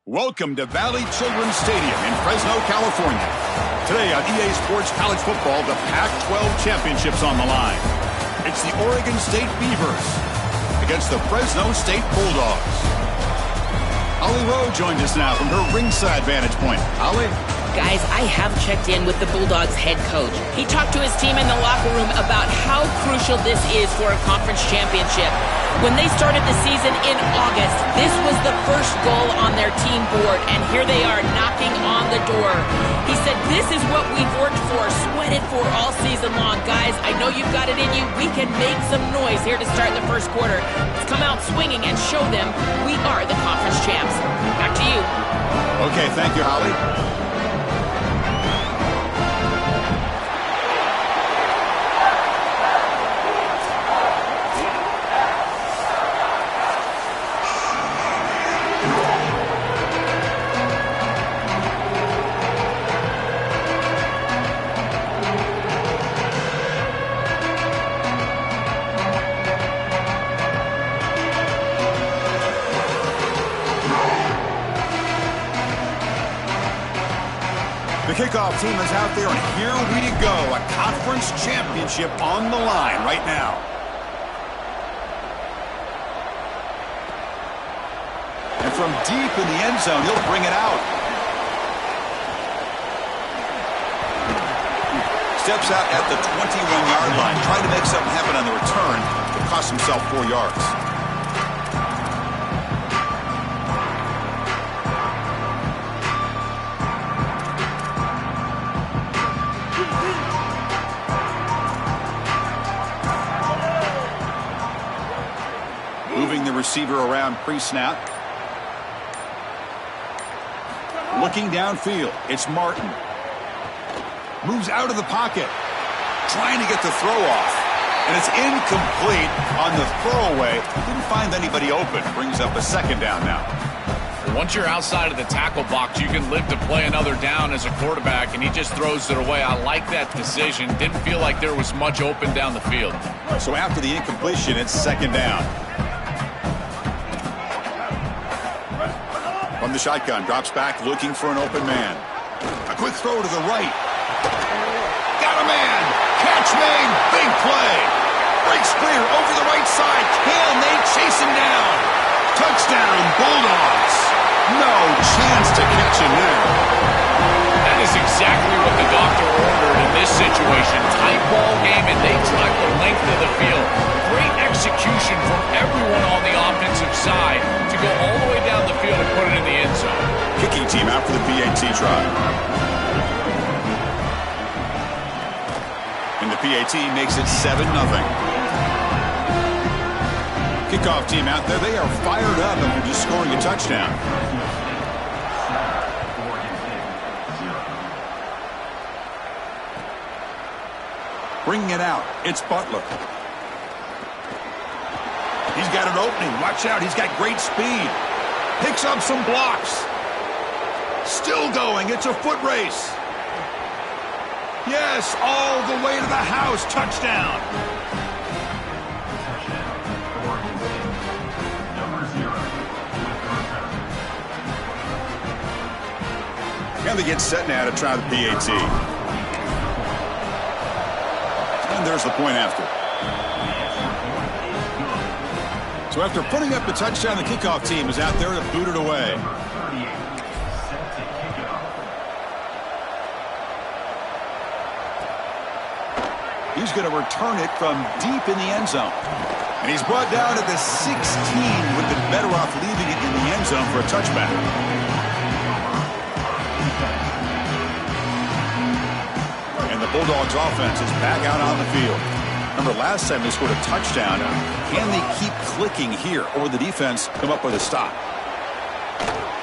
Welcome to Valley Children's Stadium in Fresno, California. Today on EA Sports College Football, the Pac-12 Championship's on the line. It's the Oregon State Beavers against the Fresno State Bulldogs. Holly Rowe joins us now from her ringside vantage point. Holly? Guys, I have checked in with the Bulldogs head coach. He talked to his team in the locker room about how crucial this is for a conference championship. When they started the season in August, this was the first goal on their team board, and here they are knocking on the door. He said, this is what we've worked for, sweated for all season long. Guys, I know you've got it in you. We can make some noise here to start the first quarter. Let's come out swinging and show them we are the conference champs. Back to you. Okay, thank you, Holly. The kickoff team is out there, and here we go. A conference championship on the line right now. And from deep in the end zone, he'll bring it out. Steps out at the 21-yard line, trying to make something happen on the return, but cost himself 4 yards. Moving the receiver around pre-snap. Looking downfield, it's Martin. Moves out of the pocket, trying to get the throw off. And it's incomplete on the throwaway. Didn't find anybody open. Brings up a second down now. Once you're outside of the tackle box, you can live to play another down as a quarterback, and he just throws it away. I like that decision. Didn't feel like there was much open down the field. So after the incompletion, it's second down. From the shotgun, drops back, looking for an open man. A quick throw to the right. Got a man. Catch made. Big play. Breaks clear over the right side. Can they chase him down? Touchdown, Bulldogs. No chance to catch him there. That is exactly what the doctor ordered in this situation. Tight ball game, and they drive the length of the field. Great execution from everyone on the offensive side to go all the way down the field and put it in the end zone. Kicking team out for the PAT try. And the PAT makes it 7-0. Kickoff team out there, they are fired up after just scoring a touchdown. Bringing it out, it's Butler. He's got an opening. Watch out, he's got great speed. Picks up some blocks. Still going, it's a foot race. Yes, all the way to the house, touchdown. And they get set now to try the PAT. And there's the point after. So after putting up the touchdown, the kickoff team is out there to boot it away. He's going to return it from deep in the end zone. And he's brought down at the 16. Would have been better off leaving it in the end zone for a touchback. And the Bulldogs offense is back out on the field. Remember, last time they scored a touchdown. Can they keep clicking here, or will the defense come up with a stop?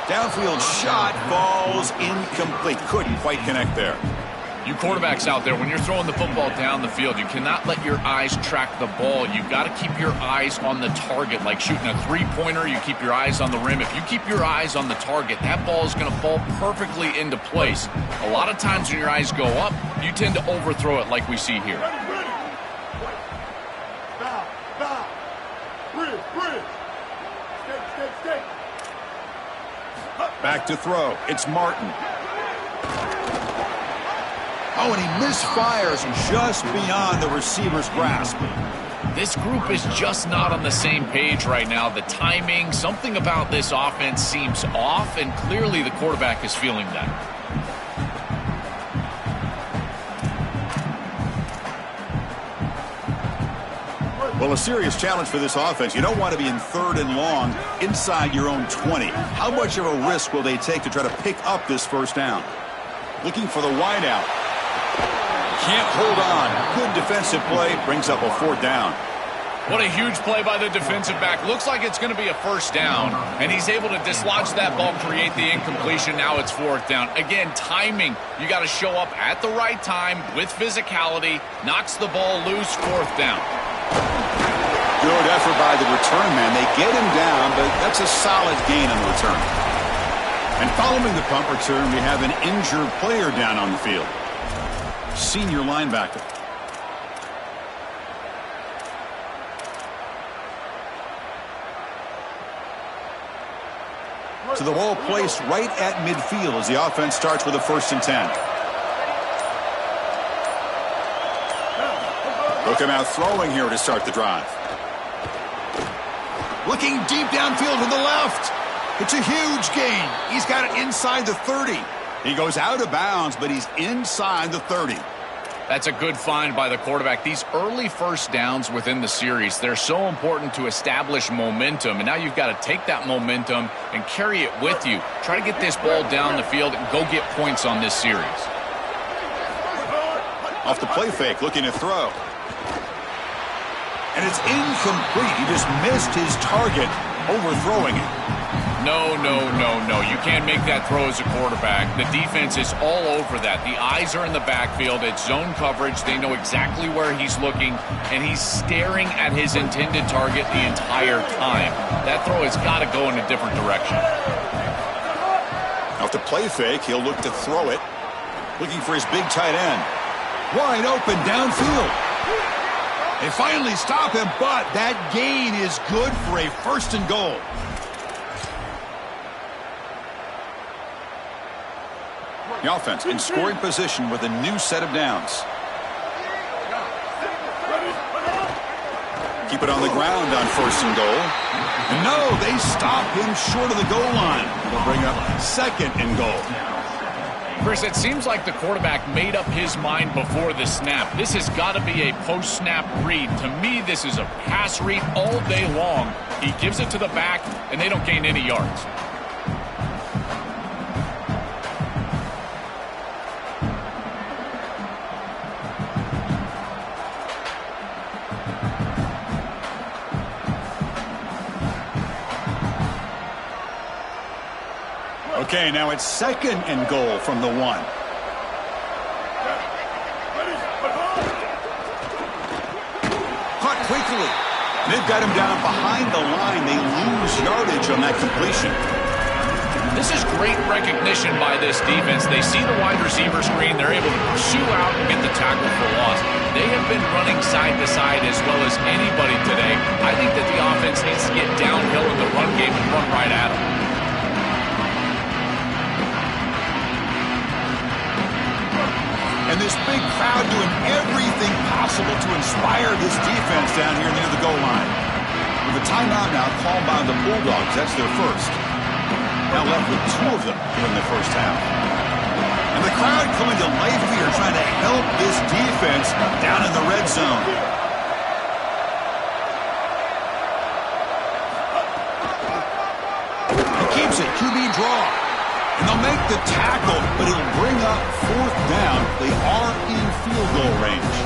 Downfield shot falls incomplete. Couldn't quite connect there. You quarterbacks out there, when you're throwing the football down the field, you cannot let your eyes track the ball. You've got to keep your eyes on the target. Like shooting a three-pointer, you keep your eyes on the rim. If you keep your eyes on the target, that ball is going to fall perfectly into place. A lot of times when your eyes go up, you tend to overthrow it like we see here. Back to throw. It's Martin. Oh, and he misfires just beyond the receiver's grasp. This group is just not on the same page right now. The timing, something about this offense seems off, and clearly the quarterback is feeling that. Well, a serious challenge for this offense. You don't want to be in 3rd and long inside your own 20. How much of a risk will they take to try to pick up this first down? Looking for the wideout. Can't hold on. Good defensive play. Brings up a 4th down. What a huge play by the defensive back. Looks like it's going to be a first down, and he's able to dislodge that ball, create the incompletion. Now it's 4th down. Again, timing. You got to show up at the right time with physicality. Knocks the ball loose, 4th down. Good effort by the return man. They get him down, but that's a solid gain on the return. And following the punt return, we have an injured player down on the field. Senior linebacker. So the ball placed right at midfield as the offense starts with a 1st and 10. Look him out throwing here to start the drive. Looking deep downfield to the left. It's a huge gain. He's got it inside the 30. He goes out of bounds, but he's inside the 30. That's a good find by the quarterback. These early first downs within the series, they're so important to establish momentum. And now you've got to take that momentum and carry it with you. Try to get this ball down the field and go get points on this series. Off the play fake, looking to throw. And it's incomplete. He just missed his target, overthrowing it. No. You can't make that throw as a quarterback. The defense is all over that. The eyes are in the backfield. It's zone coverage. They know exactly where he's looking, and he's staring at his intended target the entire time. That throw has got to go in a different direction. Off the play fake, he'll look to throw it. Looking for his big tight end. Wide open downfield. They finally stop him, but that gain is good for a 1st and goal. The offense in scoring position with a new set of downs. Keep it on the ground on 1st and goal. And no, they stop him short of the goal line. They'll bring up 2nd and goal. Chris, it seems like the quarterback made up his mind before the snap. This has got to be a post-snap read. To me, this is a pass read all day long. He gives it to the back, and they don't gain any yards. Okay, now it's 2nd and goal from the 1. Caught quickly. They've got him down behind the line. They lose yardage on that completion. This is great recognition by this defense. They see the wide receiver screen. They're able to pursue out and get the tackle for loss. They have been running side to side as well as anybody today. I think that the offense needs to get downhill in the run game and run right at them. And this big crowd doing everything possible to inspire this defense down here near the goal line. With a timeout now called by the Bulldogs. That's their 1st. Now left with 2 of them during the first half. And the crowd coming to life here, trying to help this defense down in the red zone. He keeps it, QB draw. And they'll make the tackle, but it'll bring up 4th down. They are in field goal range.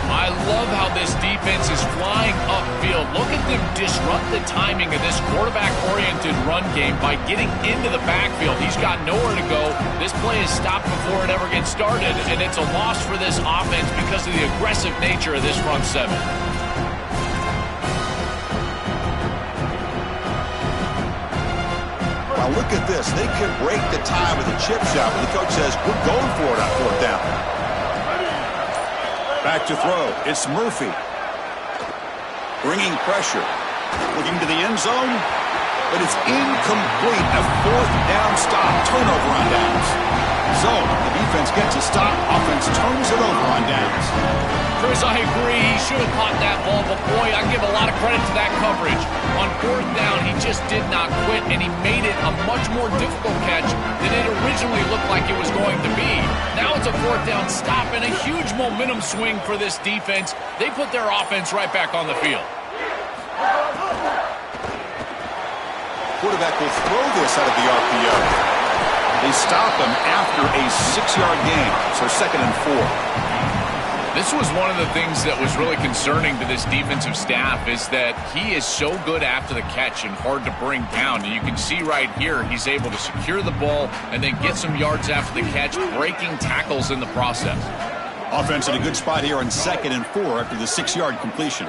I love how this defense is flying upfield. Look at them disrupt the timing of this quarterback-oriented run game by getting into the backfield. He's got nowhere to go. This play is stopped before it ever gets started, and it's a loss for this offense because of the aggressive nature of this front 7. Now look at this. They could break the tie with a chip shot, but the coach says, we're going for it on 4th down. Back to throw. It's Murphy. Bringing pressure. Looking to the end zone. but it's incomplete. A fourth down stop, turnover on downs. So the defense gets a stop. Offense turns it over on downs. Chris, I agree. He should have caught that ball, but boy, I give a lot of credit to that coverage. On fourth down, he just did not quit, and he made it a much more difficult catch than it originally looked like it was going to be. Now it's a fourth down stop and a huge momentum swing for this defense. They put their offense right back on the field. Quarterback will throw this out of the RPO. They stop him after a 6-yard gain, so 2nd and 4. This was one of the things that was really concerning to this defensive staff is that he is so good after the catch and hard to bring down. And you can see right here he's able to secure the ball and then get some yards after the catch, breaking tackles in the process. Offense in a good spot here on 2nd and 4 after the 6-yard completion.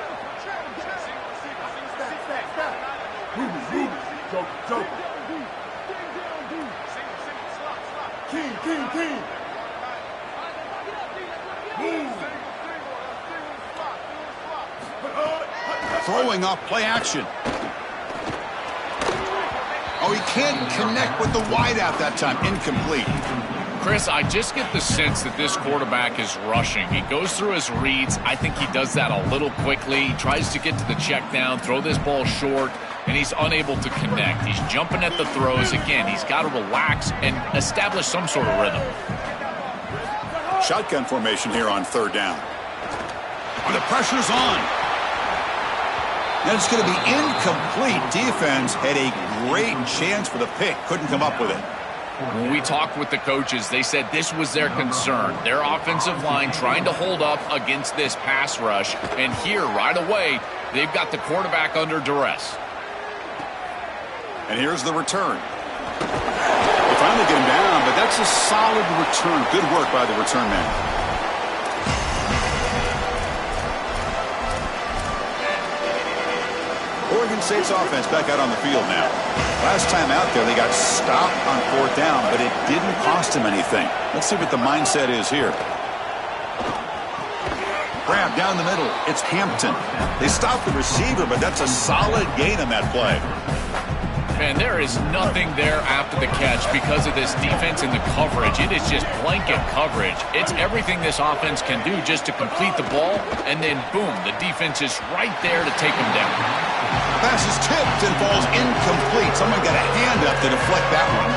King. Throwing off play action. Oh, he can't connect with the wideout that time. Incomplete. Chris, I just get the sense that this quarterback is rushing. He goes through his reads. I think he does that a little quickly. He tries to get to the check down, throw this ball short, and he's unable to connect. He's jumping at the throws. Again, he's got to relax and establish some sort of rhythm. Shotgun formation here on 3rd down. Oh, the pressure's on. And it's going to be incomplete. Defense had a great chance for the pick. Couldn't come up with it. When we talked with the coaches, they said this was their concern. Their offensive line trying to hold up against this pass rush. And here, right away, they've got the quarterback under duress. And here's the return. They finally get him down, but that's a solid return. Good work by the return man. Oregon State's offense back out on the field now. Last time out there, they got stopped on 4th down, but it didn't cost them anything. Let's see what the mindset is here. Grab down the middle. It's Hampton. They stopped the receiver, but that's a solid gain on that play. Man, there is nothing there after the catch because of this defense and the coverage. It is just blanket coverage. It's everything this offense can do just to complete the ball, and then, boom, the defense is right there to take them down. The pass is tipped and falls incomplete. Someone got a hand up to deflect that one.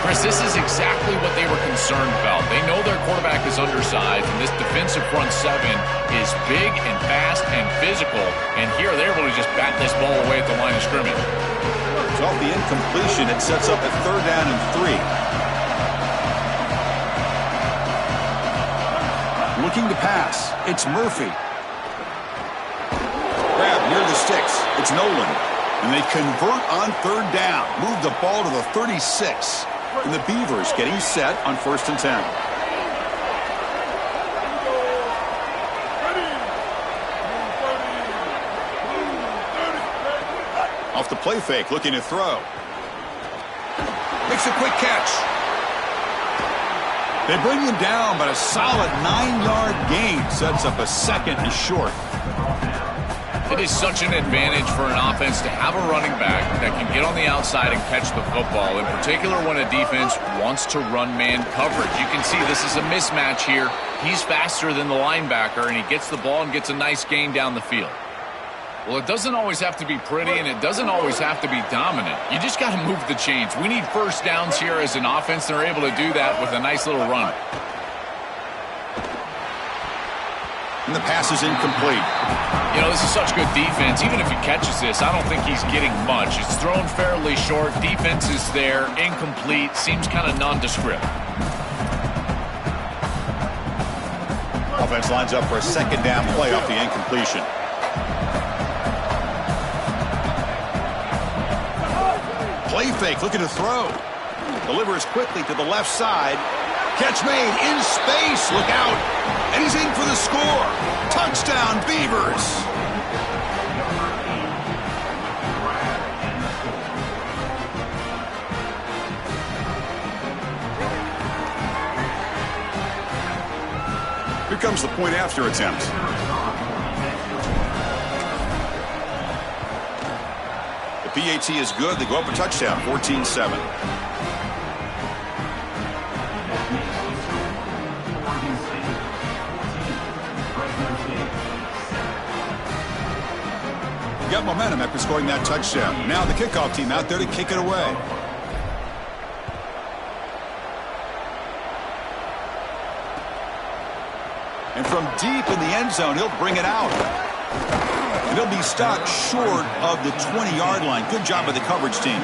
Chris, this is exactly what they were concerned about. They know their quarterback is undersized, and this defensive front 7 is big and fast and physical, and here they're able to just bat this ball away at the line of scrimmage. So off the incompletion, it sets up a 3rd down and 3. Looking to pass. It's Murphy. Grab near the sticks. It's Nolan. And they convert on 3rd down. Move the ball to the 36. And the Beavers getting set on 1st and 10. Off the play fake, looking to throw. Makes a quick catch. They bring him down, but a solid 9-yard gain sets up a 2nd and short. It is such an advantage for an offense to have a running back that can get on the outside and catch the football, in particular when a defense wants to run man coverage. You can see this is a mismatch here. He's faster than the linebacker, and he gets the ball and gets a nice gain down the field. Well, it doesn't always have to be pretty, and it doesn't always have to be dominant. You just got to move the chains. We need first downs here as an offense. They're able to do that with a nice little run. And the pass is incomplete. You know, this is such good defense. Even if he catches this, I don't think he's getting much. It's thrown fairly short. Defense is there. Incomplete. Seems kind of nondescript. Offense lines up for a 2nd down play off the incompletion. Play fake, looking to throw. Delivers quickly to the left side. Catch made in space. Look out. And he's in for the score. Touchdown, Beavers. Here comes the point after attempt. The PAT is good. They go up a touchdown, 14-7. Got momentum after scoring that touchdown. Now the kickoff team out there to kick it away. And from deep in the end zone, he'll bring it out. And he'll be stopped short of the 20-yard line. Good job by the coverage team.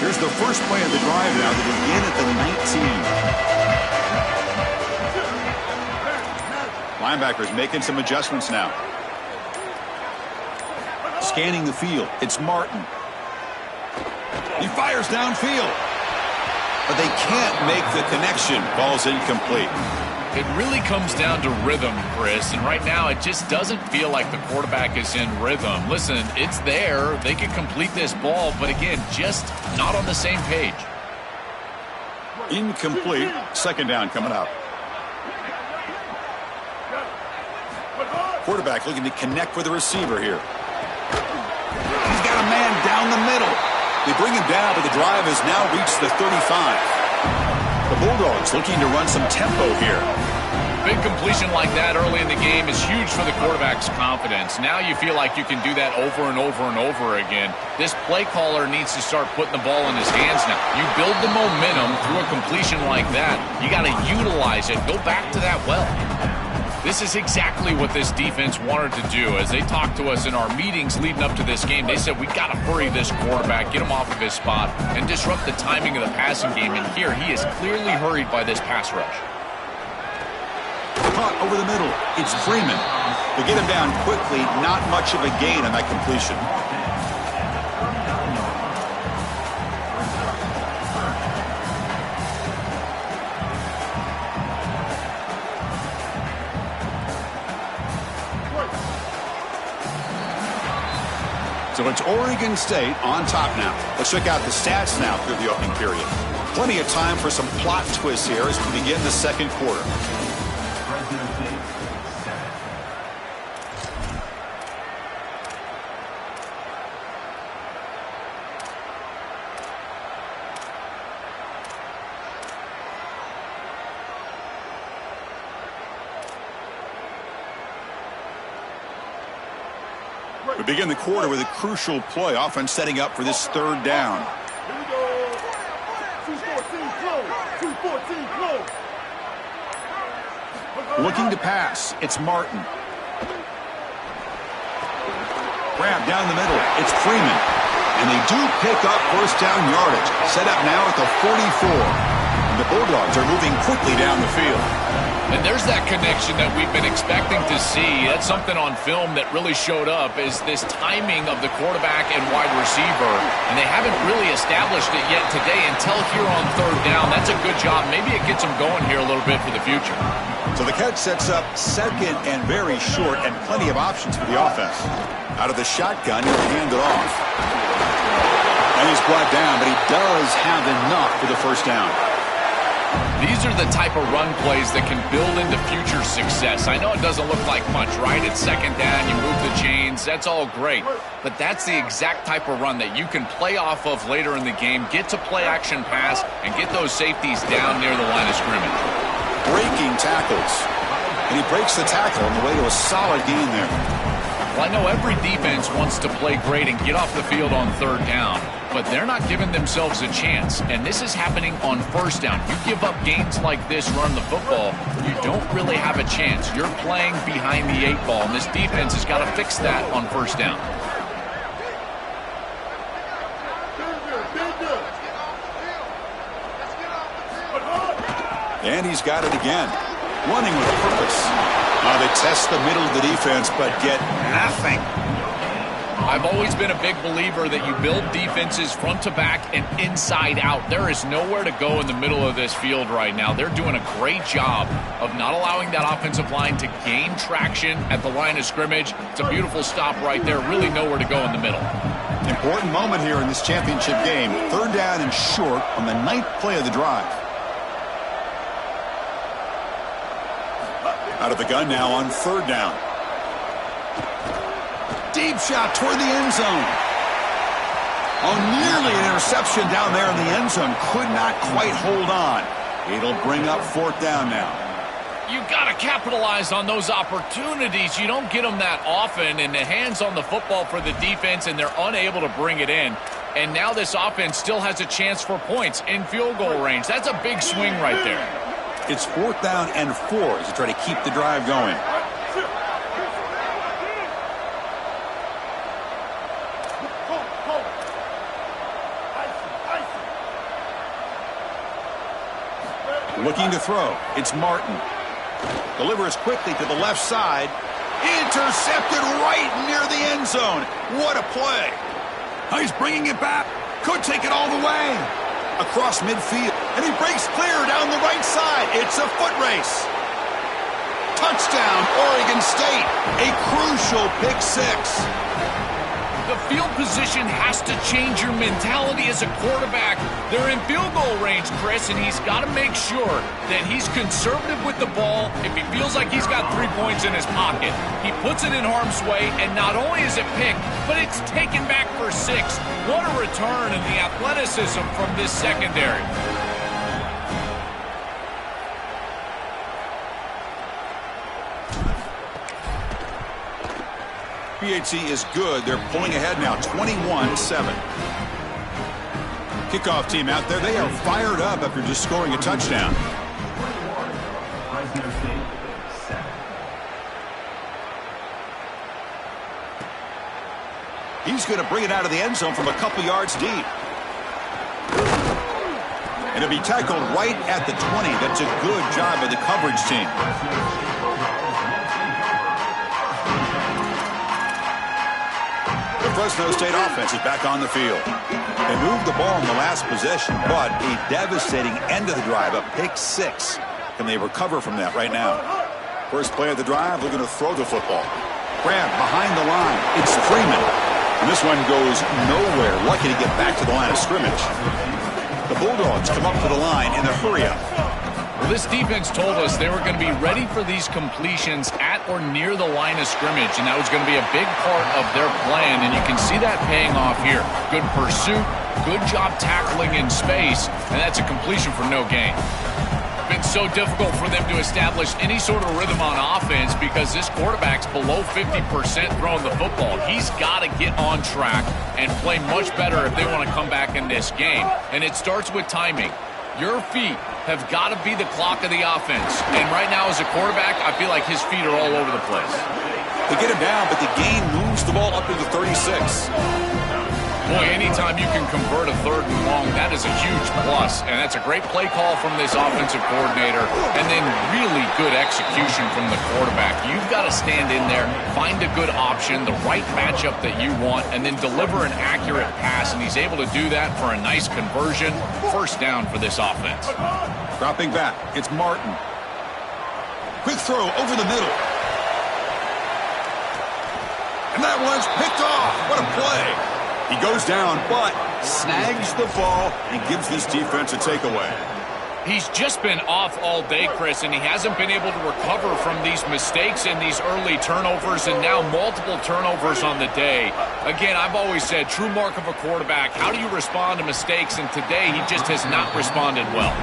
Here's the first play of the drive now to begin at the 19. Linebackers making some adjustments now. Scanning the field. It's Martin. He fires downfield. But they can't make the connection. Ball's incomplete. It really comes down to rhythm, Chris, and right now it just doesn't feel like the quarterback is in rhythm. Listen, it's there. They can complete this ball, but again, just not on the same page. Incomplete. Second down coming up. Quarterback looking to connect with the receiver here. He's got a man down the middle. They bring him down, but the drive has now reached the 35. The Bulldogs looking to run some tempo here. Big completion like that early in the game is huge for the quarterback's confidence. Now you feel like you can do that over and over and over again. This play caller needs to start putting the ball in his hands now. You build the momentum through a completion like that. You got to utilize it. Go back to that well. This is exactly what this defense wanted to do. As they talked to us in our meetings leading up to this game, they said, we got to hurry this quarterback, get him off of his spot, and disrupt the timing of the passing game. And here, he is clearly hurried by this pass rush. Caught over the middle. It's Freeman. They get him down quickly. Not much of a gain on that completion. So it's Oregon State on top now. Let's check out the stats now through the opening period. Plenty of time for some plot twists here as we begin the second quarter. We begin the quarter with a crucial play, offense setting up for this third down. Here we go. 2-14 close. 2-14 close. Looking to pass. It's Martin. Grab down the middle. It's Freeman. And they do pick up first down yardage. Set up now at the 44. And the Bulldogs are moving quickly down the field. And there's that connection that we've been expecting to see. That's something on film that really showed up, is this timing of the quarterback and wide receiver. And they haven't really established it yet today until here on third down. That's a good job. Maybe it gets them going here a little bit for the future. So the catch sets up second and very short, and plenty of options for the offense. Out of the shotgun, he'll hand it off. And he's brought down, but he does have enough for the first down. These are the type of run plays that can build into future success. I know it doesn't look like much, right? It's second down, you move the chains, that's all great. But that's the exact type of run that you can play off of later in the game, get to play action pass, and get those safeties down near the line of scrimmage. Breaking tackles. And he breaks the tackle on the way to a solid gain there. Well, I know every defense wants to play great and get off the field on third down, but they're not giving themselves a chance, and this is happening on first down. You give up gains like this, run the football, you don't really have a chance. You're playing behind the eight ball, and this defense has got to fix that on first down. And he's got it again. Running with purpose. They test the middle of the defense, but get nothing. I've always been a big believer that you build defenses front to back and inside out. There is nowhere to go in the middle of this field right now. They're doing a great job of not allowing that offensive line to gain traction at the line of scrimmage. It's a beautiful stop right there. Really nowhere to go in the middle. Important moment here in this championship game. 3rd down and short on the 9th play of the drive. Out of the gun now on 3rd down. Deep shot toward the end zone. Oh, nearly an interception down there in the end zone. Could not quite hold on. It'll bring up 4th down now. You got to capitalize on those opportunities. You don't get them that often, and the hands on the football for the defense, and they're unable to bring it in. And now this offense still has a chance for points in field goal range. That's a big swing right there. It's 4th down and 4 as you try to keep the drive going. Looking to throw. It's Martin. Delivers quickly to the left side. Intercepted right near the end zone. What a play. He's bringing it back. Could take it all the way. Across midfield. And he breaks clear down the right side. It's a foot race. Touchdown, Oregon State. A crucial pick 6. The field position has to change your mentality as a quarterback. They're in field goal range, Chris, and he's got to make sure that he's conservative with the ball. If he feels like he's got 3 points in his pocket, he puts it in harm's way, and not only is it picked, but it's taken back for 6. What a return in the athleticism from this secondary. PHC is good. They're pulling ahead now, 21-7. Kickoff team out there. They are fired up after just scoring a touchdown. He's going to bring it out of the end zone from a couple yards deep. And it'll be tackled right at the 20. That's a good job by the coverage team. The Fresno State offense is back on the field. They moved the ball in the last possession, but a devastating end of the drive, a pick 6. Can they recover from that right now? First play of the drive, looking to throw the football. Grab behind the line. It's Freeman. And this one goes nowhere. Lucky to get back to the line of scrimmage. The Bulldogs come up to the line in a hurry-up. Well, this defense told us they were going to be ready for these completions at or near the line of scrimmage, and that was going to be a big part of their plan, and you can see that paying off here. Good pursuit, good job tackling in space, and that's a completion for no gain. Been so difficult for them to establish any sort of rhythm on offense because this quarterback's below 50% throwing the football. He's got to get on track and play much better if they want to come back in this game, and it starts with timing. Your feet have got to be the clock of the offense. And right now as a quarterback, I feel like his feet are all over the place. They get him down, but the gain moves the ball up to the 36. Boy, anytime you can convert a 3rd and long, that is a huge plus. And that's a great play call from this offensive coordinator. And then really good execution from the quarterback. You've got to stand in there, find a good option, the right matchup that you want, and then deliver an accurate pass. And he's able to do that for a nice conversion. 1st down for this offense. Dropping back, it's Martin. Quick throw over the middle. And that one's picked off. What a play. He goes down, but snags the ball and gives this defense a takeaway. He's just been off all day, Chris, and he hasn't been able to recover from these mistakes and these early turnovers, and now multiple turnovers on the day. Again, I've always said, true mark of a quarterback, how do you respond to mistakes? And today, he just has not responded well.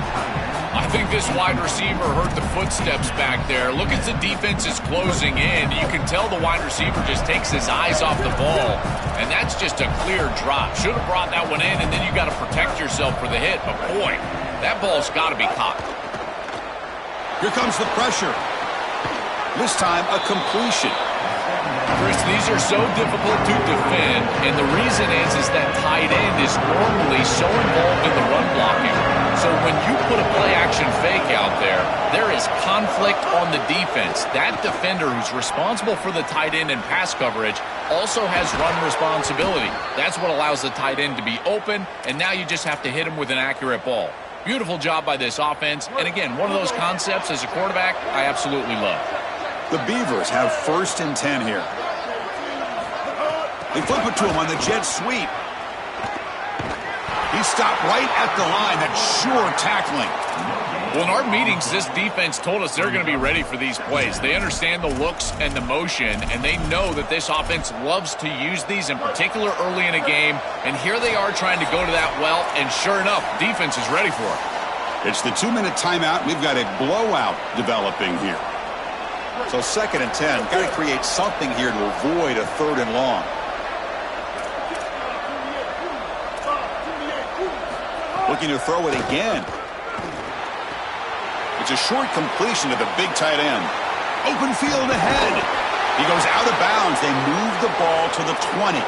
I think this wide receiver heard the footsteps back there. Look as the defense is closing in. You can tell the wide receiver just takes his eyes off the ball, and that's just a clear drop. Should have brought that one in, and then you got to protect yourself for the hit. But boy, that ball's got to be caught. Here comes the pressure. This time, a completion. Chris, these are so difficult to defend, and the reason is that tight end is normally so involved in the run blocking. So when you put a play-action fake out there, there is conflict on the defense. That defender who's responsible for the tight end and pass coverage also has run responsibility. That's what allows the tight end to be open, and now you just have to hit him with an accurate ball. Beautiful job by this offense, and again, one of those concepts as a quarterback I absolutely love. The Beavers have 1st and 10 here. They flip it to him on the jet sweep. He stopped right at the line. That's sure tackling. Well, in our meetings, this defense told us they're going to be ready for these plays. They understand the looks and the motion, and they know that this offense loves to use these, in particular early in a game. And here they are trying to go to that well, and sure enough, defense is ready for it. It's the 2-minute timeout. We've got a blowout developing here. So 2nd and 10. Got to create something here to avoid a 3rd and long. Looking to throw it again. It's a short completion to the big tight end. Open field ahead. He goes out of bounds. They move the ball to the 20.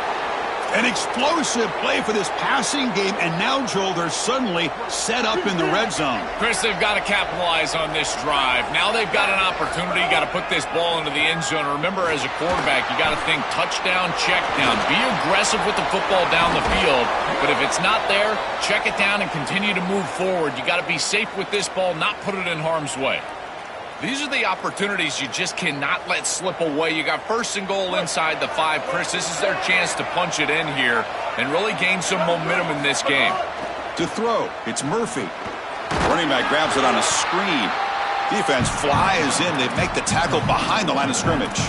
An explosive play for this passing game, and now, Joel, they're suddenly set up in the red zone. Chris, they've got to capitalize on this drive. Now they've got an opportunity. You got to put this ball into the end zone. Remember, as a quarterback, you got to think touchdown, check down. Be aggressive with the football down the field, but if it's not there, check it down and continue to move forward. You got to be safe with this ball, not put it in harm's way. These are the opportunities you just cannot let slip away. You got 1st and goal inside the 5. Chris, this is their chance to punch it in here and really gain some momentum in this game. To throw, it's Murphy. Running back grabs it on a screen. Defense flies in. They make the tackle behind the line of scrimmage.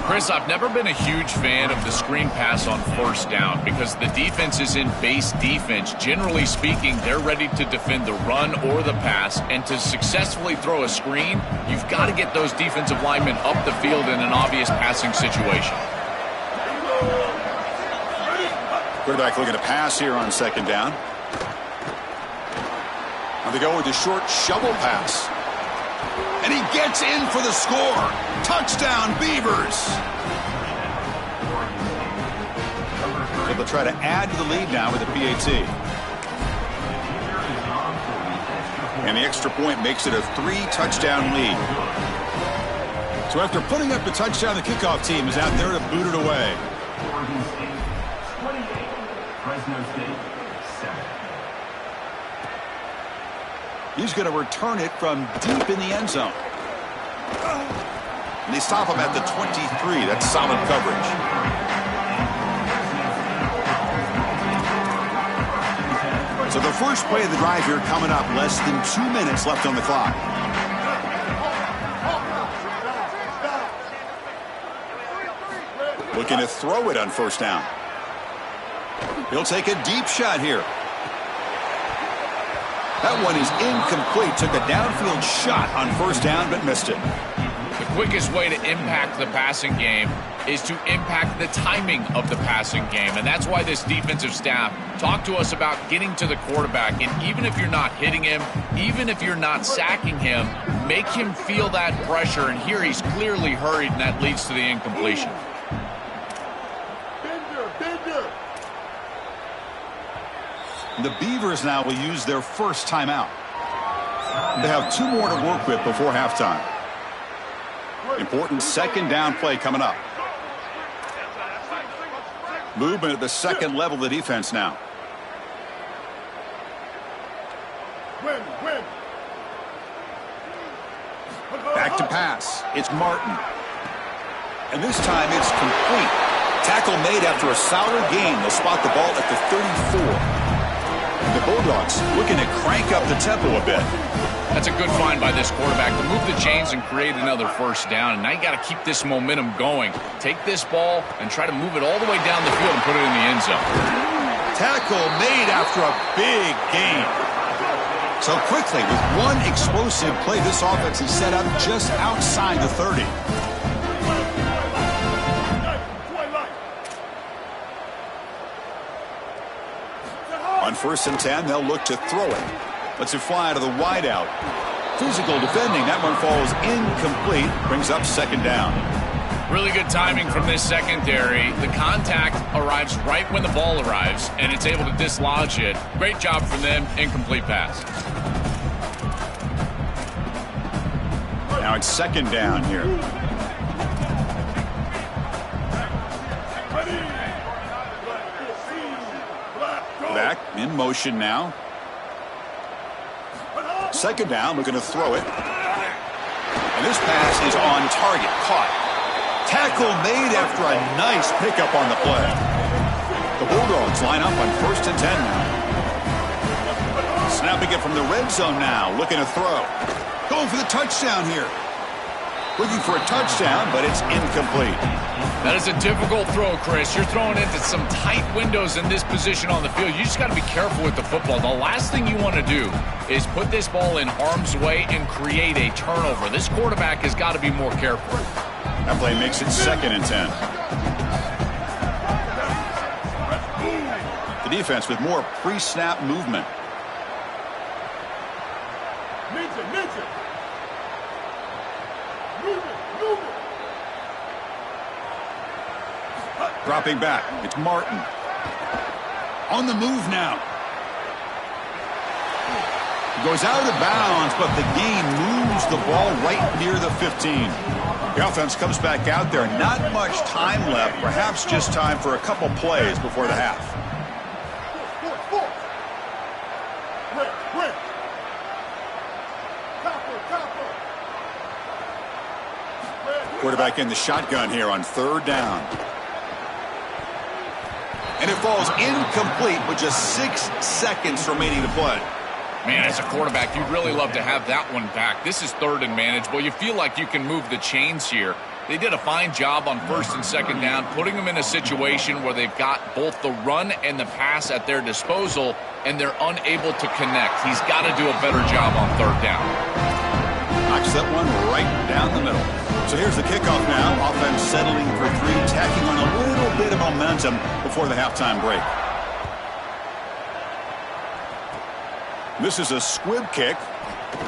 Chris, I've never been a huge fan of the screen pass on 1st down because the defense is in base defense. Generally speaking, they're ready to defend the run or the pass, and to successfully throw a screen, you've got to get those defensive linemen up the field in an obvious passing situation. Quarterback looking to pass here on 2nd down. And they go with the short shovel pass. And he gets in for the score. Touchdown, Beavers. So they'll try to add to the lead now with a PAT. And the extra point makes it a 3-touchdown lead. So after putting up the touchdown, the kickoff team is out there to boot it away. Oregon State 28, Fresno State 7. He's going to return it from deep in the end zone. And they stop him at the 23. That's solid coverage. So the first play of the drive here coming up. Less than 2 minutes left on the clock. Looking to throw it on 1st down. He'll take a deep shot here. That one is incomplete. Took a downfield shot on 1st down, but missed it. The quickest way to impact the passing game is to impact the timing of the passing game. And that's why this defensive staff talked to us about getting to the quarterback. And even if you're not hitting him, even if you're not sacking him, make him feel that pressure. And here he's clearly hurried, and that leads to the incompletion. The Beavers now will use their 1st timeout. They have 2 more to work with before halftime. Important 2nd down play coming up. Movement at the 2nd level of the defense now. Back to pass. It's Martin. And this time it's complete. Tackle made after a solid gain. They'll spot the ball at the 34. The Bulldogs looking to crank up the tempo a bit. That's a good find by this quarterback to move the chains and create another 1st down. And now you got to keep this momentum going. Take this ball and try to move it all the way down the field and put it in the end zone. Tackle made after a big gain. So quickly, with one explosive play, this offense is set up just outside the 30. On 1st and 10, they'll look to throw it. Lets it fly to the wideout. Physical defending. That one falls incomplete. Brings up 2nd down. Really good timing from this secondary. The contact arrives right when the ball arrives, and it's able to dislodge it. Great job from them. Incomplete pass. Now it's 2nd down here. Back in motion now. 2nd down, looking to throw it. And this pass is on target, caught. Tackle made after a nice pickup on the play. The Bulldogs line up on 1st and 10 now. Snapping it from the red zone now, looking to throw. Going for the touchdown here. Looking for a touchdown, but it's incomplete. That is a difficult throw, Chris. You're throwing into some tight windows in this position on the field. You just got to be careful with the football. The last thing you want to do is put this ball in harm's way and create a turnover. This quarterback has got to be more careful. That play makes it 2nd and 10. The defense with more pre-snap movement. Ninja. Move it. Dropping back. It's Martin. On the move now. Goes out of bounds, but the gain moves the ball right near the 15. The offense comes back out there. Not much time left. Perhaps just time for a couple plays before the half. Red. Copper. Quarterback in the shotgun here on 3rd down. And it falls incomplete with just 6 seconds remaining to play. Man, as a quarterback, you'd really love to have that one back. This is 3rd and manageable. You feel like you can move the chains here. They did a fine job on 1st and 2nd down, putting them in a situation where they've got both the run and the pass at their disposal, and they're unable to connect. He's got to do a better job on 3rd down. Knocks that one right down the middle. So here's the kickoff now. Offense settling for 3, tacking on a little bit of momentum before the halftime break. This is a squib kick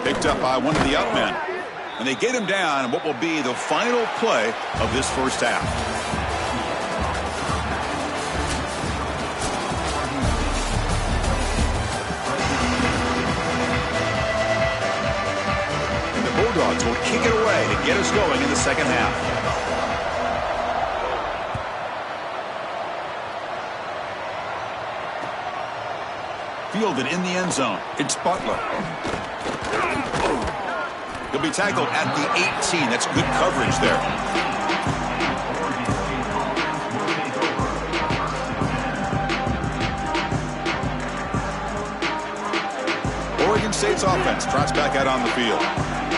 picked up by one of the up men. And they get him down in what will be the final play of this first half. And the Bulldogs will kick it away to get us going in the second half. Fielded in the end zone. It's Butler. He'll be tackled at the 18. That's good coverage there. Oregon State's offense trots back out on the field.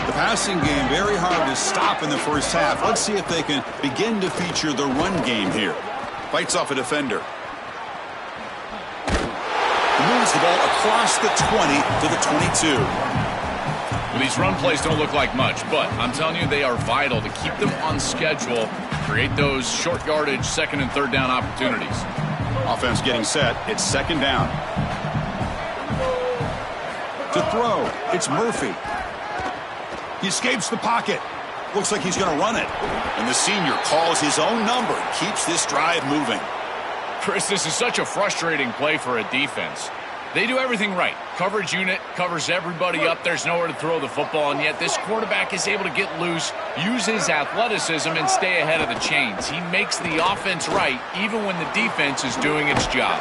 The passing game very hard to stop in the first half. Let's see if they can begin to feature the run game here. Fights off a defender. Moves the ball across the 20 to the 22. Well, these run plays don't look like much, but I'm telling you they are vital to keep them on schedule, create those short yardage 2nd and 3rd down opportunities. Offense getting set. It's 2nd down. To throw. It's Murphy. He escapes the pocket. Looks like he's going to run it. And the senior calls his own number and keeps this drive moving. Chris, this is such a frustrating play for a defense. They do everything right. Coverage unit covers everybody up. There's nowhere to throw the football, and yet this quarterback is able to get loose, use his athleticism, and stay ahead of the chains. He makes the offense right, even when the defense is doing its job.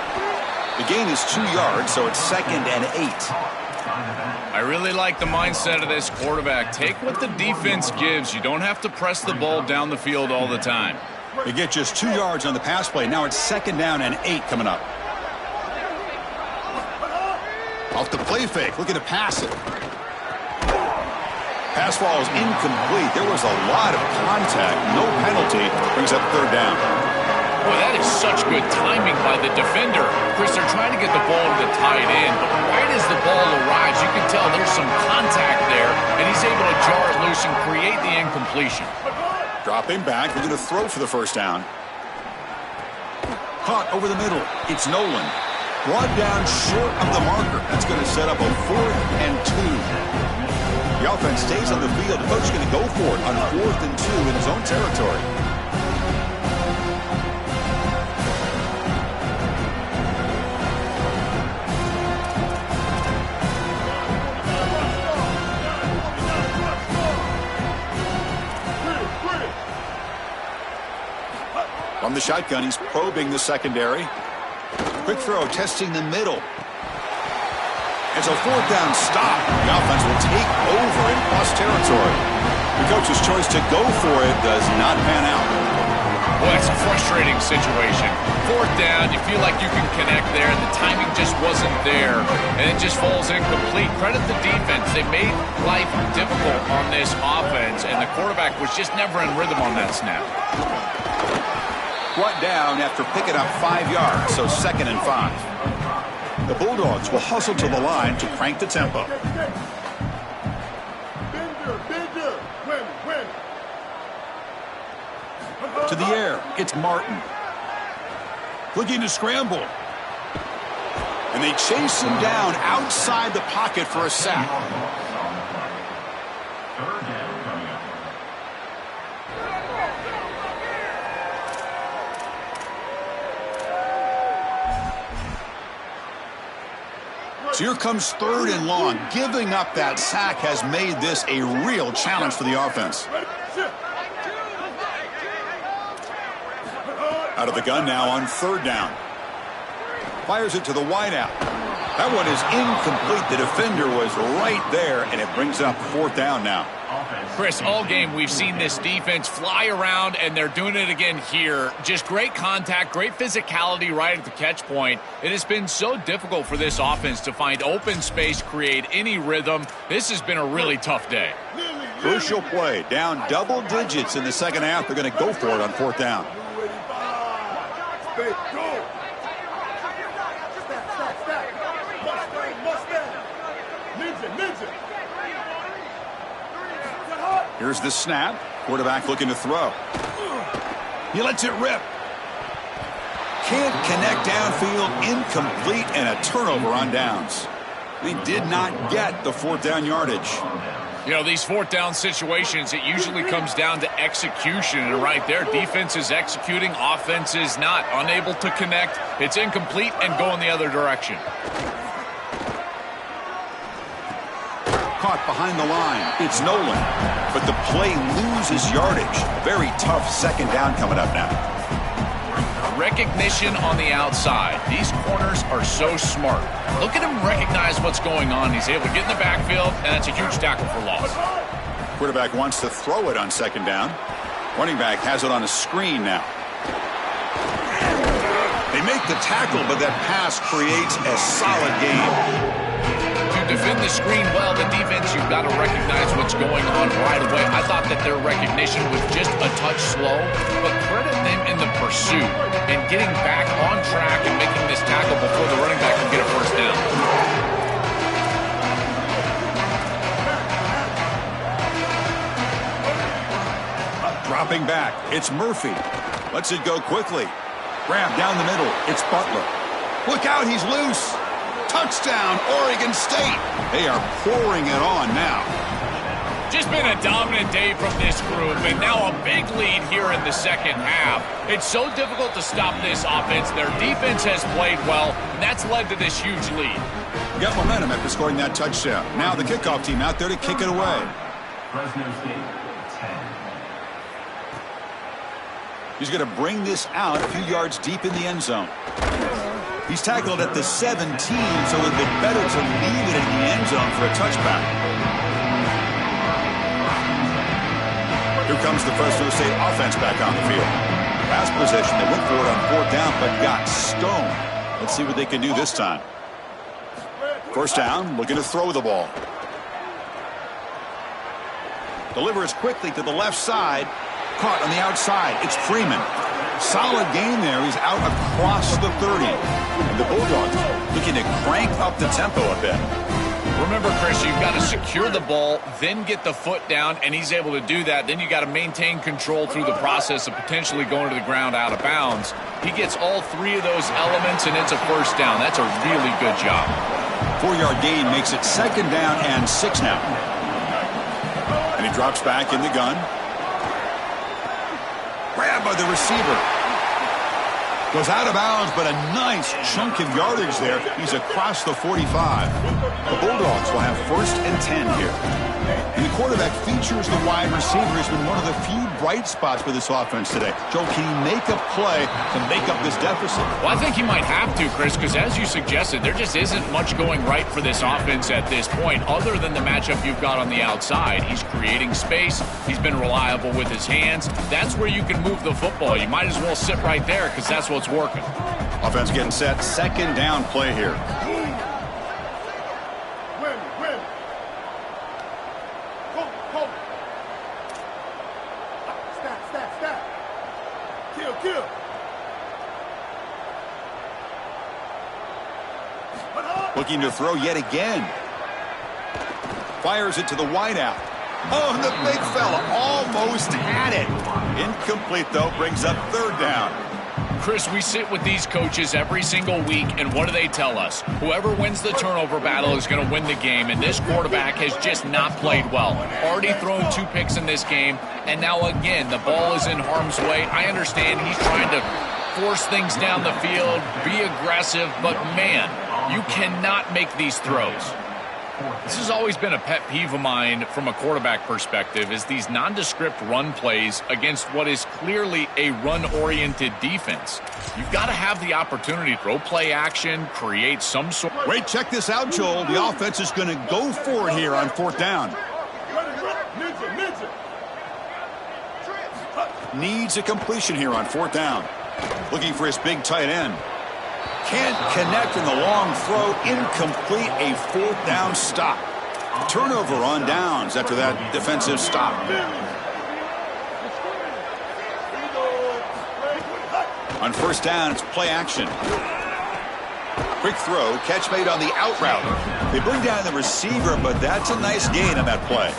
The gain is 2 yards, so it's 2nd and 8. I really like the mindset of this quarterback. Take what the defense gives. You don't have to press the ball down the field all the time. They get just 2 yards on the pass play. Now it's 2nd down and 8 coming up. Off the play fake, looking to pass it. Pass falls incomplete. There was a lot of contact. No penalty. Brings up 3rd down. Boy, that is such good timing by the defender. Chris, they're trying to get the ball to the tight end, but right as the ball arrives, you can tell there's some contact there, and he's able to jar it loose and create the incompletion. Dropping back, we're going to throw for the 1st down. Caught over the middle. It's Nolan. Brought down short of the marker. That's going to set up a 4th and 2. The offense stays on the field. The coach is going to go for it on 4th and 2 in his own territory. From the shotgun, he's probing the secondary. Quick throw, testing the middle. It's a 4th down stop. The offense will take over in plus territory. The coach's choice to go for it does not pan out. Well, that's a frustrating situation. Fourth down, you feel like you can connect there, and the timing just wasn't there, and it just falls incomplete. Credit the defense. They made life difficult on this offense, and the quarterback was just never in rhythm on that snap. Brought down after picking up 5 yards, so 2nd and 5. The Bulldogs will hustle to the line to crank the tempo. To the air, it's Martin. Looking to scramble. And they chase him down outside the pocket for a sack. Third down coming up. So here comes 3rd and long. Giving up that sack has made this a real challenge for the offense. Out of the gun now on 3rd down. Fires it to the wideout. That one is incomplete. The defender was right there, and it brings up 4th down now. Chris, all game we've seen this defense fly around, and they're doing it again here. Just great contact, great physicality right at the catch point. It has been so difficult for this offense to find open space, create any rhythm. This has been a really tough day. Crucial play. Down double digits in the second half. They're going to go for it on 4th down. Here's the snap. Quarterback looking to throw. He lets it rip. Can't connect downfield. Incomplete, and a turnover on downs. They did not get the 4th down yardage. You know, these 4th down situations, it usually comes down to execution. And right there, defense is executing, offense is not. Unable to connect. It's incomplete and going the other direction. Caught behind the line. It's Nolan. But the play loses yardage. Very tough 2nd down coming up now. Recognition on the outside. These corners are so smart. Look at him recognize what's going on. He's able to get in the backfield, and that's a huge tackle for loss. Quarterback wants to throw it on 2nd down. Running back has it on a screen now. They make the tackle, but that pass creates a solid game. Defend the screen well, the defense, you've got to recognize what's going on right away. I thought that their recognition was just a touch slow, but credit them in the pursuit and getting back on track and making this tackle before the running back can get a 1st down. Dropping back, it's Murphy. Lets it go quickly. Grab down the middle, it's Butler. Look out, he's loose. Touchdown, Oregon State. They are pouring it on now. Just been a dominant day from this group, and now a big lead here in the second half. It's so difficult to stop this offense. Their defense has played well, and that's led to this huge lead. Got momentum after scoring that touchdown. Now the kickoff team out there to kick it away. Fresno State, 10. He's going to bring this out a few yards deep in the end zone. He's tackled at the 17, so it would have been better to leave it in the end zone for a touchback. Here comes the Fresno State offense back on the field. Last possession, they went for it on 4th down, but got stoned. Let's see what they can do this time. 1st down, looking to throw the ball. Delivers quickly to the left side. Caught on the outside. It's Freeman. Solid game there. He's out across the 30. And the Bulldogs looking to crank up the tempo a bit. Remember, Chris, you've got to secure the ball, then get the foot down, and he's able to do that. Then you got to maintain control through the process of potentially going to the ground out of bounds. He gets all 3 of those elements, and it's a 1st down. That's a really good job. 4-yard gain makes it 2nd down and 6 now. And he drops back in the gun. Grabbed by the receiver. Goes out of bounds, but a nice chunk of yardage there. He's across the 45. The Bulldogs will have 1st and 10 here. And the quarterback features the wide receiver. Has been one of the few bright spots for this offense today. Joe, can he make a play to make up this deficit? Well, I think he might have to, Chris, because as you suggested, there just isn't much going right for this offense at this point other than the matchup you've got on the outside. He's creating space. He's been reliable with his hands. That's where you can move the football. You might as well sit right there because that's what's working. Offense getting set. Second down play here. Win. Go. Stack. Kill. Looking to throw yet again. Fires it to the wideout. Oh, and the big fella almost had it. Incomplete, though, brings up third down. Chris, we sit with these coaches every single week, and what do they tell us? Whoever wins the turnover battle is going to win the game, and this quarterback has just not played well. Already thrown 2 picks in this game, and now again, the ball is in harm's way. I understand he's trying to force things down the field, be aggressive, but man, you cannot make these throws. This has always been a pet peeve of mine from a quarterback perspective, is these nondescript run plays against what is clearly a run-oriented defense. You've got to have the opportunity to throw play action, create some sort. Wait, check this out, Joel. The offense is going to go for it here on fourth down. Ninja. Needs a completion here on fourth down. Looking for his big tight end. Can't connect in the long throw. Incomplete, a fourth down stop. Turnover on downs after that defensive stop. On first down, it's play action. Quick throw, catch made on the out route. They bring down the receiver, but that's a nice gain on that play.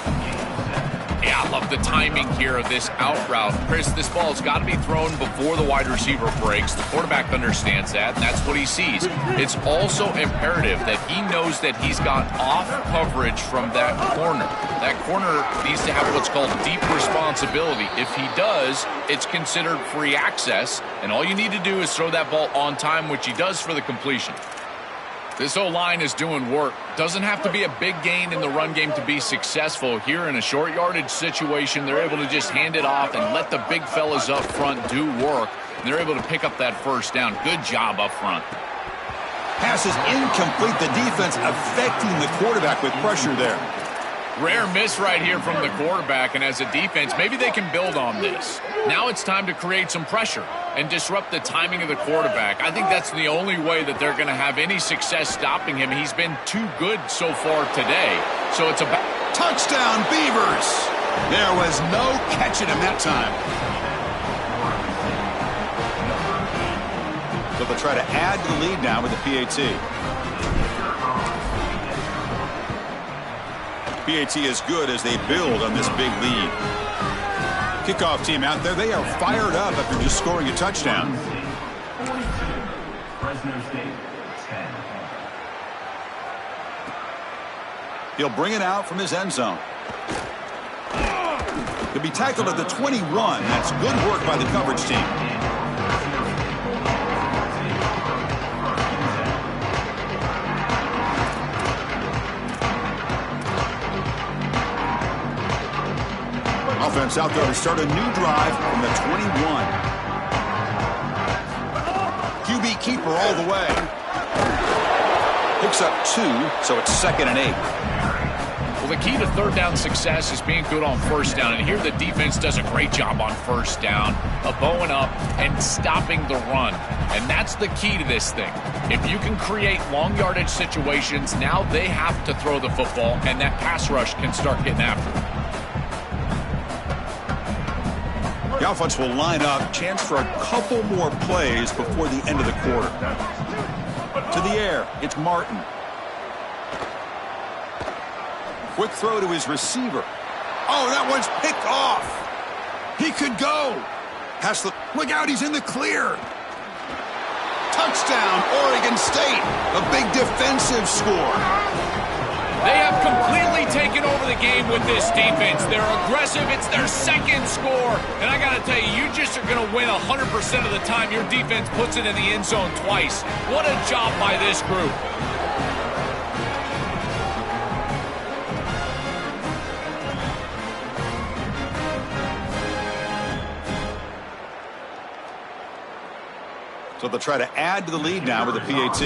Yeah, I love the timing here of this out route. Chris, this ball's got to be thrown before the wide receiver breaks. The quarterback understands that, and that's what he sees. It's also imperative that he knows that he's got off coverage from that corner. That corner needs to have what's called deep responsibility. If he does, it's considered free access, and all you need to do is throw that ball on time, which he does for the completion. This O-line is doing work. Doesn't have to be a big gain in the run game to be successful. Here in a short yardage situation, they're able to just hand it off and let the big fellas up front do work. And they're able to pick up that first down. Good job up front. Pass is incomplete. The defense affecting the quarterback with pressure there. Rare miss right here from the quarterback, and as a defense, maybe they can build on this. Now it's time to create some pressure and disrupt the timing of the quarterback. I think that's the only way that they're going to have any success stopping him. He's been too good so far today. So it's about touchdown, Beavers. There was no catching him that time. So they'll try to add to the lead now with the PAT. PAT is good as they build on this big lead. Kickoff team out there. They are fired up after just scoring a touchdown. Fresno State, 10. He'll bring it out from his end zone. He'll be tackled at the 21. That's good work by the coverage team. Offense out there to start a new drive from the 21. QB keeper all the way. Picks up 2, so it's 2nd and 8. Well, the key to third down success is being good on first down, and here the defense does a great job on first down, bowing up and stopping the run, and that's the key to this thing. If you can create long yardage situations, now they have to throw the football, and that pass rush can start getting after them. The offense will line up. Chance for a couple more plays before the end of the quarter. To the air, it's Martin. Quick throw to his receiver. Oh, that one's picked off. He could go. Has the look out, he's in the clear. Touchdown, Oregon State. A big defensive score. They have completely taken over the game with this defense. They're aggressive. It's their second score. And I got to tell you, you just are going to win 100% of the time your defense puts it in the end zone twice. What a job by this group. So they'll try to add to the lead now with a PAT.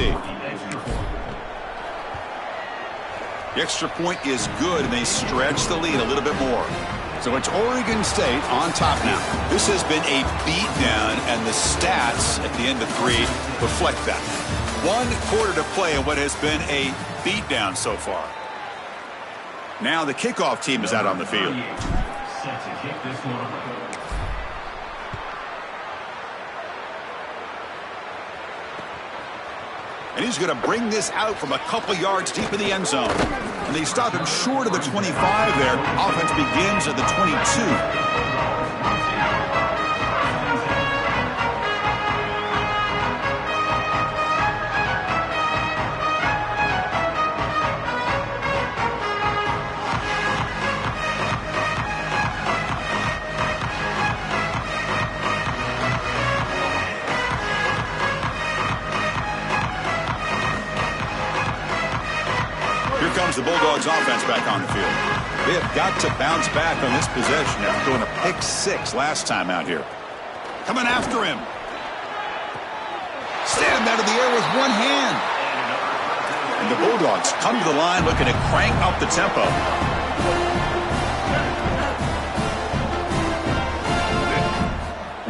The extra point is good, and they stretch the lead a little bit more. So it's Oregon State on top now. This has been a beatdown, and the stats at the end of 3 reflect that. 1 quarter to play in what has been a beatdown so far. Now the kickoff team is out on the field. Set to kick this one off. And he's going to bring this out from a couple yards deep in the end zone. And they stop him short of the 25 there. Offense begins at the 22. Comes the Bulldogs offense back on the field. They have got to bounce back on this possession after throwing a pick 6 last time out here. Coming after him. Stand out of the air with one hand. And the Bulldogs come to the line looking to crank up the tempo.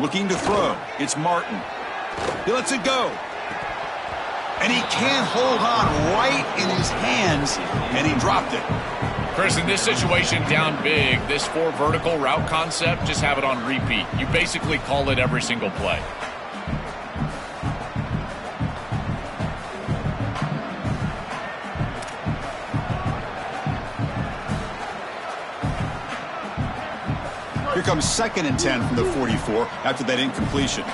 Looking to throw. It's Martin. He lets it go. And he can't hold on right in his hands, and he dropped it. Chris, in this situation, down big, this 4 vertical route concept, just have it on repeat. You basically call it every single play. Here comes 2nd and 10 from the 44 after that incompletion.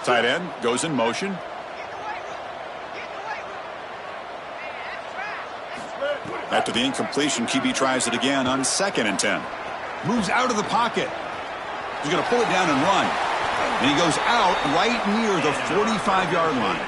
Tight end goes in motion. After the incompletion, QB tries it again on 2nd and 10. Moves out of the pocket. He's going to pull it down and run. And he goes out right near the 45-yard line.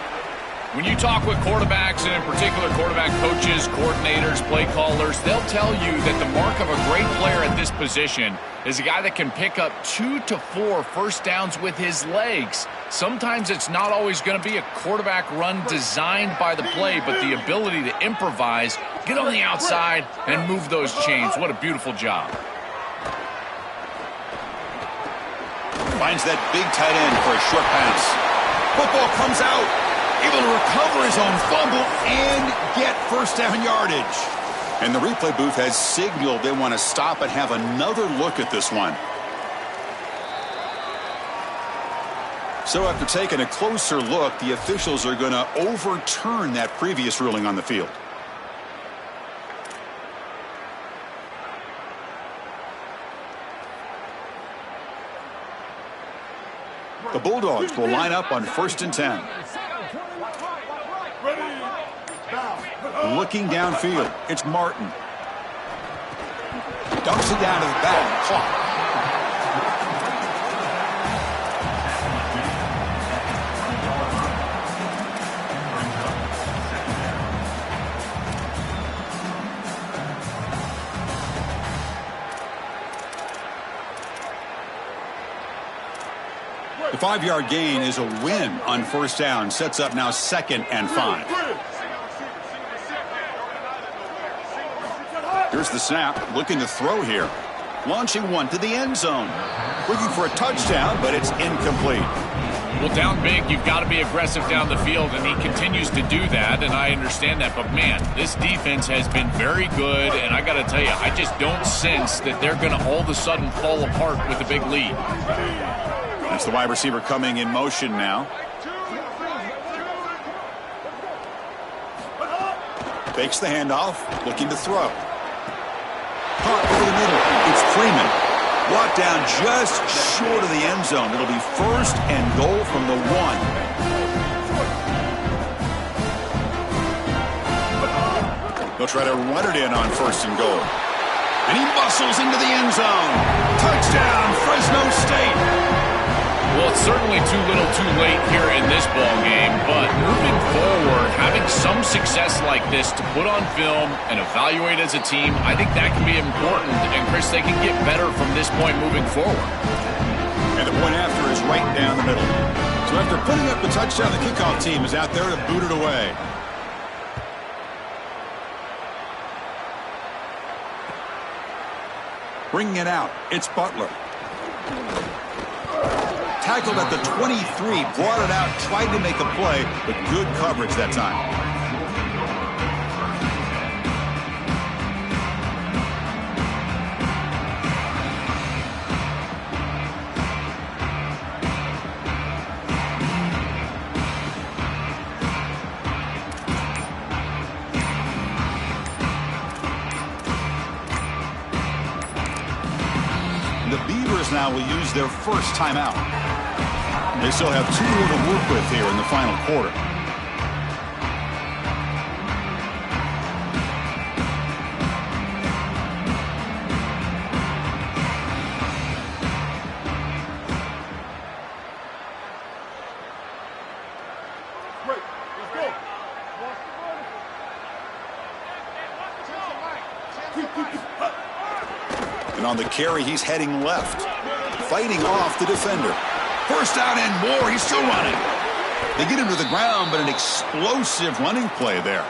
When you talk with quarterbacks, and in particular quarterback coaches, coordinators, play callers, they'll tell you that the mark of a great player at this position is a guy that can pick up 2 to 4 first downs with his legs. Sometimes it's not always going to be a quarterback run designed by the play, but the ability to improvise, get on the outside, and move those chains. What a beautiful job. Finds that big tight end for a short pass. Football comes out. Able to recover his own fumble and get first down yardage. And the replay booth has signaled they want to stop and have another look at this one. So after taking a closer look, the officials are going to overturn that previous ruling on the field. The Bulldogs will line up on 1st and 10. Looking downfield, it's Martin. Dumps it down to the back. Clock. The 5-yard gain is a win on first down. Sets up now 2nd and 5. Here's the snap, looking to throw here. Launching one to the end zone. Looking for a touchdown, but it's incomplete. Well, down big, you've got to be aggressive down the field, and he continues to do that, and I understand that. But, man, this defense has been very good, and I got to tell you, I just don't sense that they're going to all of a sudden fall apart with a big lead. That's the wide receiver coming in motion now. Fakes the handoff, looking to throw. Caught over the middle. It's Freeman. Brought down just short of the end zone. It'll be 1st and goal from the 1. They'll try to run it in on 1st and goal. And he muscles into the end zone. Touchdown, Fresno State. Well, it's certainly too little too late here in this ball game, but moving forward, having some success like this to put on film and evaluate as a team, I think that can be important. And, Chris, they can get better from this point moving forward. And the point after is right down the middle. So after putting up the touchdown, the kickoff team is out there to boot it away. Bringing it out, it's Butler. Tackled at the 23, brought it out, tried to make a play, but good coverage that time. The Beavers now will use their first timeout. They still have 2 more to work with here in the final quarter. Great. Let's go. And on the carry, he's heading left, fighting off the defender. First down and more. He's still running. They get him to the ground, but an explosive running play there.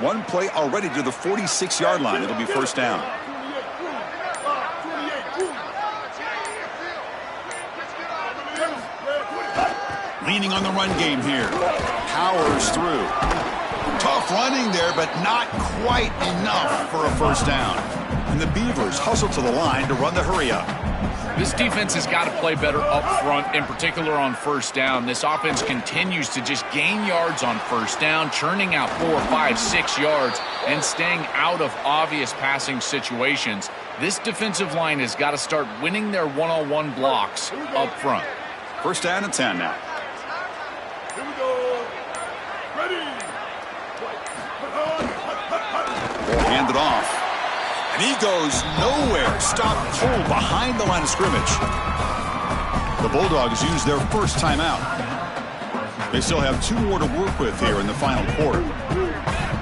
One play already to the 46-yard line. It'll be first down. Leaning on the run game here. Powers through. Tough running there, but not quite enough for a first down. And the Beavers hustle to the line to run the hurry up. This defense has got to play better up front, in particular on first down. This offense continues to just gain yards on first down, churning out 4, 5, 6 yards, and staying out of obvious passing situations. This defensive line has got to start winning their one-on-one blocks up front. First down and 10 now. Here we go. Ready. Ball handed off. And he goes nowhere. Stopped cold behind the line of scrimmage. The Bulldogs use their first timeout. They still have 2 more to work with here in the final quarter.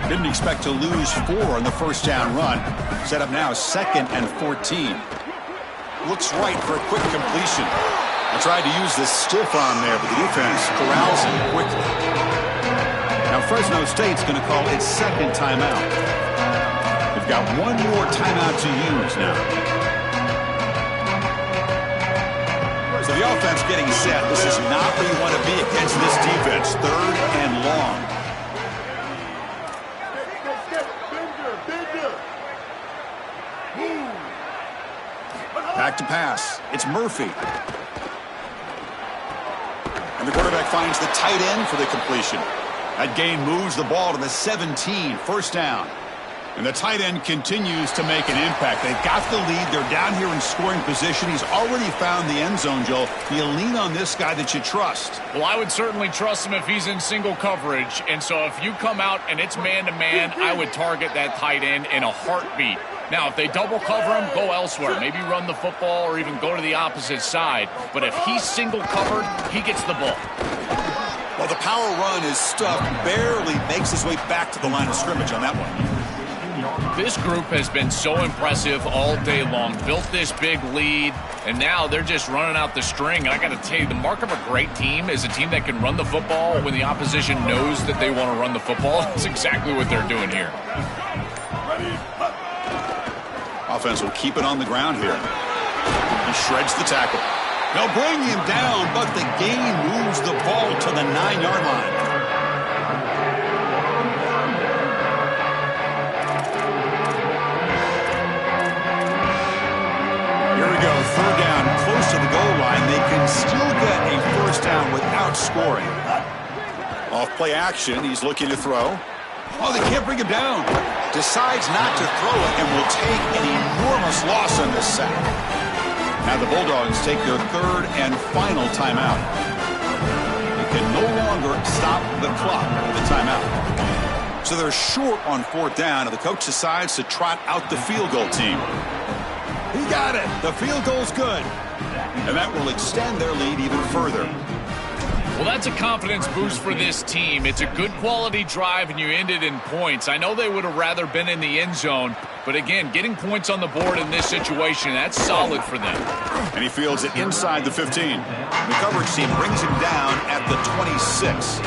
Didn't expect to lose 4 on the first down run. Set up now 2nd and 14. Looks right for a quick completion. I tried to use this stiff arm there, but the defense corrals him quickly. Now Fresno State's going to call its 2nd timeout. They've got 1 more timeout to use now. So the offense getting set. This is not where you want to be against this defense. 3rd and long. Back to pass. It's Murphy. And the quarterback finds the tight end for the completion. That gain moves the ball to the 17, first down. And the tight end continues to make an impact. They've got the lead. They're down here in scoring position. He's already found the end zone, Joe. You lean on this guy that you trust. Well, I would certainly trust him if he's in single coverage. And so if you come out and it's man-to-man, I would target that tight end in a heartbeat. Now, if they double cover him, go elsewhere. Maybe run the football or even go to the opposite side. But if he's single covered, he gets the ball. Well, the power run is stuffed. Barely makes his way back to the line of scrimmage on that one. This group has been so impressive all day long. Built this big lead, and now they're just running out the string. And I got to tell you, the mark of a great team is a team that can run the football when the opposition knows that they want to run the football. That's exactly what they're doing here. Offense will keep it on the ground here. He shreds the tackle. They'll bring him down, but the gain moves the ball to the 9-yard line. Here we go, 3rd down, close to the goal line. They can still get a first down without scoring. Off play action, he's looking to throw. Oh, they can't bring him down. Decides not to throw it and will take an enormous loss on this sack. Now the Bulldogs take their 3rd and final timeout. They can no longer stop the clock with the timeout. So they're short on 4th down, and the coach decides to trot out the field goal team. He got it. The field goal's good. And that will extend their lead even further. Well, that's a confidence boost for this team. It's a good quality drive, and you ended in points. I know they would have rather been in the end zone, but again, getting points on the board in this situation, that's solid for them. And he fields it inside the 15. The coverage team brings him down at the 26.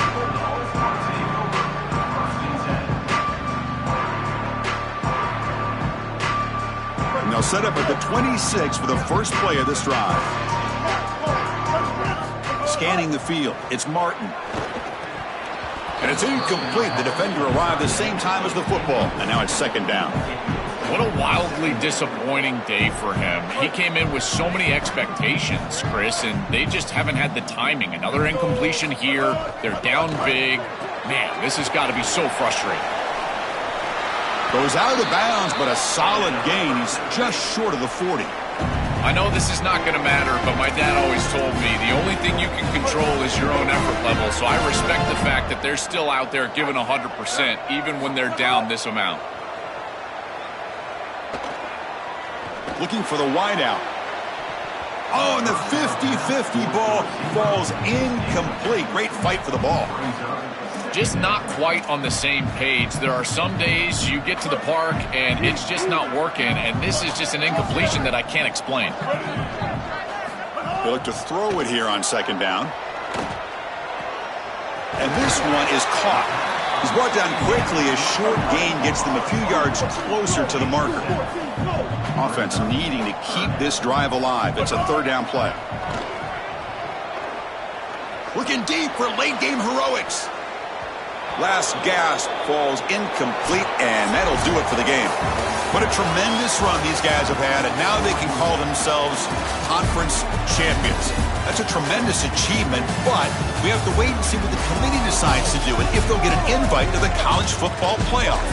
And they'll set up at the 26 for the first play of this drive. Scanning the field, it's Martin. And it's incomplete. The defender arrived the same time as the football, and now it's 2nd down. What a wildly disappointing day for him. He came in with so many expectations, Chris, and they just haven't had the timing. Another incompletion here. They're down big. Man, this has got to be so frustrating. Goes out of the bounds, but a solid gain. He's just short of the 40. I know this is not going to matter, but my dad always told me the only thing you can control is your own effort level, so I respect the fact that they're still out there giving 100%, even when they're down this amount. Looking for the wideout. Oh, and the 50-50 ball falls incomplete. Great fight for the ball. Just not quite on the same page. There are some days you get to the park and it's just not working, and this is just an incompletion that I can't explain. They look to throw it here on 2nd down. And this one is caught. He's brought down quickly. A short gain gets them a few yards closer to the marker. Offense needing to keep this drive alive. It's a 3rd down play. Looking deep for late game heroics. Last gasp falls incomplete, and that'll do it for the game. What a tremendous run these guys have had, and now they can call themselves conference champions. That's a tremendous achievement, but we have to wait and see what the committee decides to do and if they'll get an invite to the college football playoff.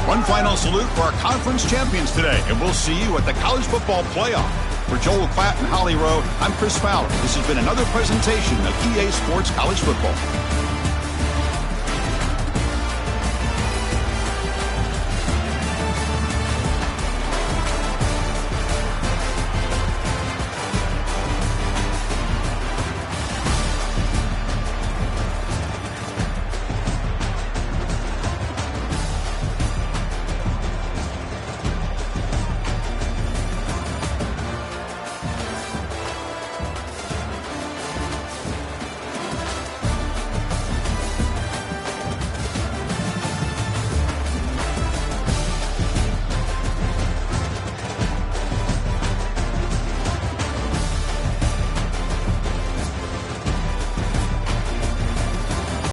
One final salute for our conference champions today, and we'll see you at the college football playoff. For Joel Klatt and Holly Rowe, I'm Chris Fowler. This has been another presentation of EA Sports College Football.